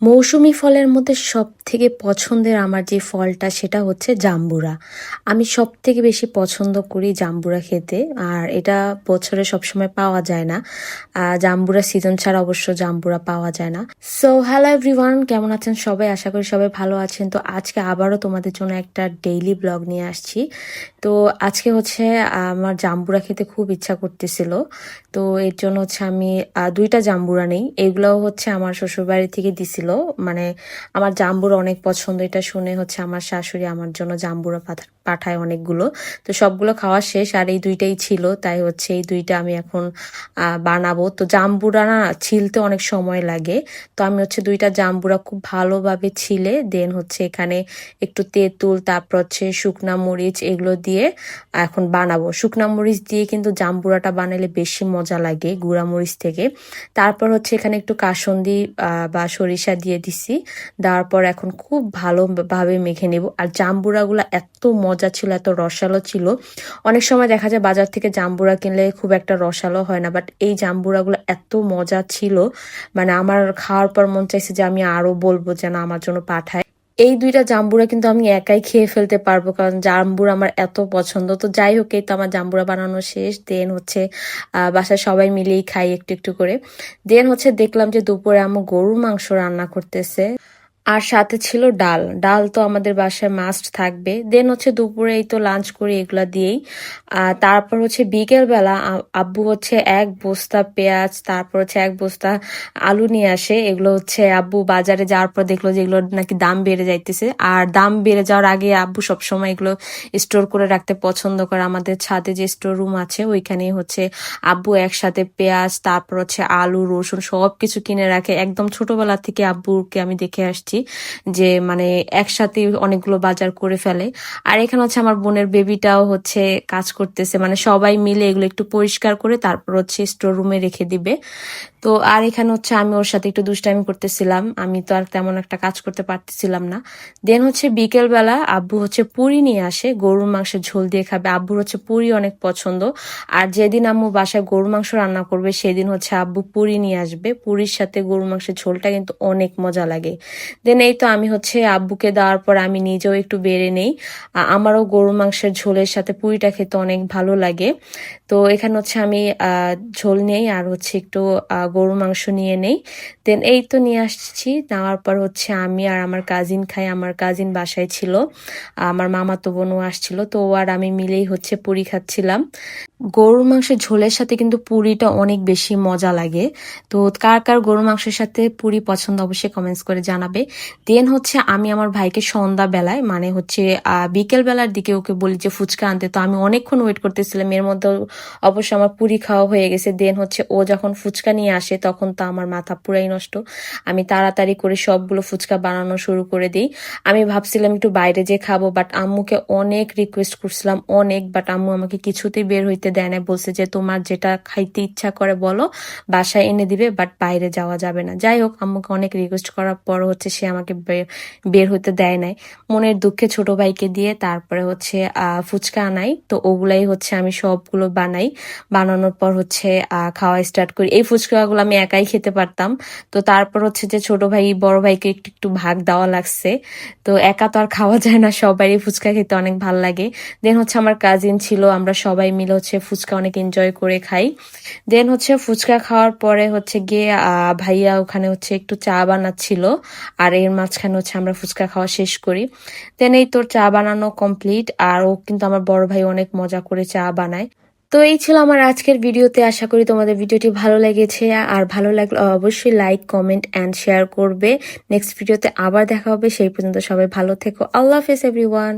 মৌসুমী ফলের মধ্যে সবথেকে পছন্দের আমার যে ফলটা সেটা হচ্ছে জাম্বুরা। আমি সবথেকে বেশি পছন্দ করি জাম্বুরা খেতে। আর এটা বছরে সবসময় পাওয়া যায় না। জাম্বুরা সিজন ছাড়া অবশ্য জাম্বুরা পাওয়া যায় না। সো হ্যালো এভরিওয়ান, কেমন আছেন সবাই? আশা করি সবাই ভালো আছেন। তো আজকে আবারও তোমাদের জন্য একটা ডেইলি ব্লগ নিয়ে আসছি। তো আজকে হচ্ছে আমার জাম্বুরা খেতে খুব ইচ্ছা করতেছিল। তো এর জন্য হচ্ছে আমি দুইটা জাম্বুরা নেই, এগুলোও হচ্ছে আমার শ্বশুরবাড়ি থেকে দিছিল। মানে আমার জাম্বুরা অনেক পছন্দ, এটা শুনে হচ্ছে আমার শাশুড়ি আমার জন্য জাম্বুরা পাঠায় অনেকগুলো। তো সবগুলো খাওয়া শেষ, আর এই দুইটাই ছিল, তাই হচ্ছে এই দুইটা আমি এখন বানাবো। তো জাম্বুরা না ছিলতে অনেক সময় লাগে, তো আমি হচ্ছে দুইটা জাম্বুরা খুব ভালোভাবে ছিলে দেন হচ্ছে এখানে একটু তেঁতুল, তারপর হচ্ছে শুকনা মরিচ এগুলো দিয়ে এখন বানাবো। শুকনা মরিচ দিয়ে কিন্তু জাম্বুরাটা বানালে বেশি মজা লাগে গুঁড়া মরিচ থেকে। তারপর হচ্ছে এখানে একটু কাসুন্দি বা সরিষা দিয়ে দিছি। দেওয়ার পর এখন খুব ভালোভাবে মেখে নেব। আর জাম্বুরাগুলো এত মজা ছিল, এত রসালো ছিল। অনেক সময় দেখা যায় বাজার থেকে জাম্বুরা কিনলে খুব একটা রসালো হয় না, বাট এই জাম্বুরাগুলো এত মজা ছিল, মানে আমার খাওয়ার পর মন চাইছে যে আমি আরো বলবো যেন আমার জন্য পাঠায়। এই দুইটা জাম্বুরা কিন্তু আমি একাই খেয়ে ফেলতে পারবো, কারণ জাম্বুরা আমার এত পছন্দ। তো যাই হোক, এই তো আমার জাম্বুরা বানানো শেষ। দেন হচ্ছে বাসায় সবাই মিলেই খাই একটু একটু করে। দেন হচ্ছে দেখলাম যে দুপুরে আম্মু গরুর মাংস রান্না করতেছে, আর সাথে ছিল ডাল। ডাল তো আমাদের বাসায় মাস্ট থাকবে। দেন হচ্ছে দুপুরে এই তো লাঞ্চ করি এগুলা দিয়েই। তারপর হচ্ছে বিকেল বেলা আব্বু হচ্ছে এক বস্তা পেঁয়াজ, তারপর হচ্ছে এক বস্তা আলু নিয়ে আসে। এগুলো হচ্ছে আব্বু বাজারে যাওয়ার পর দেখলো যে এগুলো নাকি দাম বেড়ে যাইতেছে, আর দাম বেড়ে যাওয়ার আগে আব্বু সবসময় এগুলো স্টোর করে রাখতে পছন্দ করে। আমাদের ছাদে যে স্টোর রুম আছে ওইখানেই হচ্ছে আব্বু একসাথে পেঁয়াজ, তারপর হচ্ছে আলু, রসুন সবকিছু কিনে রাখে। একদম ছোটবেলা থেকে আব্বুকে আমি দেখে আসছি যে মানে একসাথে অনেকগুলো বাজার করে ফেলে। আর এখানে হচ্ছে আমার বোনের বেবিটাও হচ্ছে কাজ করতেছে, মানে সবাই মিলে এগুলো একটু পরিষ্কার করে তারপর হচ্ছে স্টোর রুমে রেখে দিবে। তো আর এখানে হচ্ছে আমি ওর সাথে একটু দুষ্টামি করতেছিলাম, আমি তো আর তেমন একটা কাজ করতে পারতেছিলাম না। দেন হচ্ছে বিকেল বেলা আব্বু হচ্ছে পুরি নিয়ে আসে, গরুর মাংসের ঝোল দিয়ে খাবে। আব্বুর হচ্ছে পুরি অনেক পছন্দ। আর যেদিন আম্মু বাসায় গরুর মাংস রান্না করবে সেদিন হচ্ছে আব্বু পুরি নিয়ে আসবে। পুরির সাথে গরুর মাংসের ঝোলটা কিন্তু অনেক মজা লাগে। দেন এই তো আমি হচ্ছে আব্বুকে দেওয়ার পর আমি নিজেও একটু বেড়ে নেই। আমারও গরুর মাংসের ঝোলের সাথে পুরিটা খেতে অনেক ভালো লাগে। তো এখানে হচ্ছে আমি ঝোল নেই আর হচ্ছে একটু গরুর মাংস নিয়ে নেই। দেন এই তো নিয়ে আসছি, নেওয়ার পর হচ্ছে আমি আর আমার কাজিন খাই। আমার কাজিন বাসায় ছিল, আমার মামাতো বোনও আসছিল, তো ও আর আমি মিলেই হচ্ছে পুরি খাচ্ছিলাম। গরুর মাংসের ঝোলের সাথে কিন্তু পুরিটা অনেক বেশি মজা লাগে। তো কার কার গরুর মাংসের সাথে পুরি পছন্দ অবশ্যই কমেন্টস করে জানাবে। দেন হচ্ছে আমি আমার ভাইকে সন্ধ্যা বেলায় মানে হচ্ছে বিকেল বেলার দিকে ওকে বলি যে ফুচকা আনতে। তো আমি অনেকক্ষণ ওয়েট করতেছিলাম, এর মধ্যে অবশ্য আমার পুরি খাওয়া হয়ে গেছে। দেন হচ্ছে ও যখন ফুচকা নিয়ে আসে তখন তো আমার মাথা পুরাই নষ্ট। আমি তাড়াতাড়ি করে সবগুলো ফুচকা বানানো শুরু করে দিই। আমি ভাবছিলাম একটু বাইরে যে খাবো, বাট আম্মুকে অনেক রিকোয়েস্ট করছিলাম অনেক, বাট আম্মু আমাকে কিছুতেই বের হইতে দেয় না। বলছে যে তোমার যেটা খাইতে ইচ্ছা করে বলো, বাসায় এনে দিবে, বাট বাইরে যাওয়া যাবে না। যাই হোক, আম্মুকে অনেক রিকোয়েস্ট করার পর হচ্ছে সে আমাকে বের হতে দেয় নাই। মনের দুঃখে ছোট ভাইকে দিয়ে তারপরে হচ্ছে ফুচকা আনাই। তো ওগুলাই হচ্ছে আমি সবগুলো বানাই। বানানোর পর হচ্ছে খাওয়া স্টার্ট করি। এই ফুচকাগুলো আমি একাই খেতে পারতাম, তো তারপর হচ্ছে যে ছোট ভাই বড় ভাইকে একটু একটু ভাগ দেওয়া লাগছে। তো একা তো আর খাওয়া যায় না, সবারই ফুচকা খেতে অনেক ভালো লাগে। দেন হচ্ছে আমার কাজিন ছিল, আমরা সবাই মিলে হচ্ছে ফুচকা অনেক এনজয় করে খাই। দেন হচ্ছে ফুচকা খাওয়ার পরে হচ্ছে গিয়ে ভাইয়া ওখানে হচ্ছে একটু চা বানাচ্ছিল, আর এর মাঝখানে হচ্ছে আমরা ফুচকা খাওয়া শেষ করি। দেন এই তোর চা বানানো কমপ্লিট, আর ও কিন্তু আমার বড় ভাই অনেক মজা করে চা বানায়। তো এই ছিল আমার আজকের ভিডিওতে। আশা করি তোমাদের ভিডিওটি ভালো লেগেছে, আর ভালো লাগলে অবশ্যই লাইক, কমেন্ট অ্যান্ড শেয়ার করবে। নেক্সট ভিডিওতে আবার দেখা হবে, সেই পর্যন্ত সবাই ভালো থেকো। আল্লাহ হাফেজ এভরিওয়ান।